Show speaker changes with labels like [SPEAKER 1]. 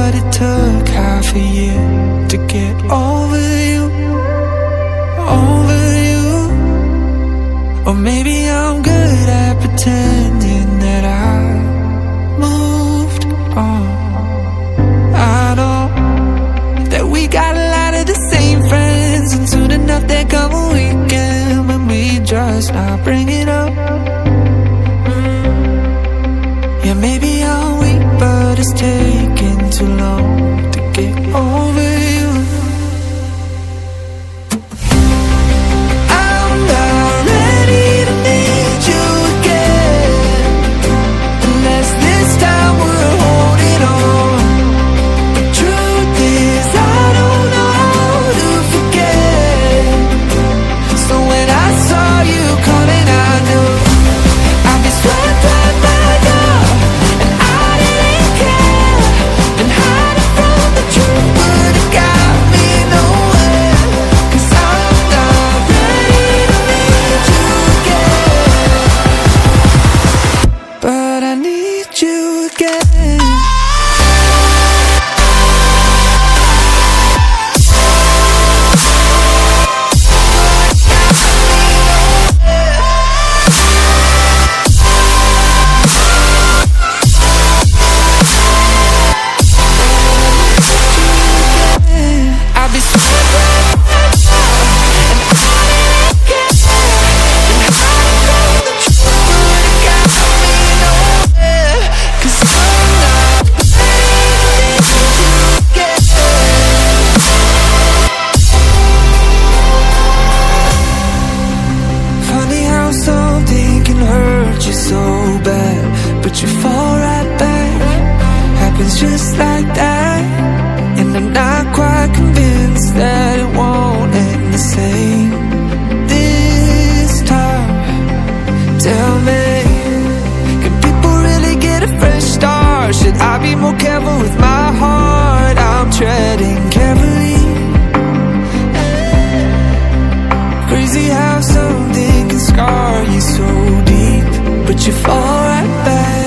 [SPEAKER 1] but it took half a year to get over you, over you. Or maybe I'm good at pretending that I moved on. I know that we got a lot of the same friends, and soon enough there come a weekend when we just not bring it up. Yeah, maybe I'm weak, but it's taking too long to get over you. I'm not ready to need you again, unless this time we're holding on. The truth is I don't know how to forget. So when I saw you coming, I knew I'd be swept right by now, and I didn't care. And hiding from the truth would've got me nowhere. 'Cause I'm not ready to need you again, but I need you again. I'll be swept right by now, and I didn't care. And hiding from the truth would've got me nowhere. 'Cause I'm not ready to need you again. Funny how something can hurt you so bad, but you fall right back. Happens just like that. And I'm not quite convinced that it won't end the same this time. Tell me, can people really get a fresh start? Should I be more careful with my heart? I'm treading carefully. Crazy how something can scar you so deep, but you fall right back.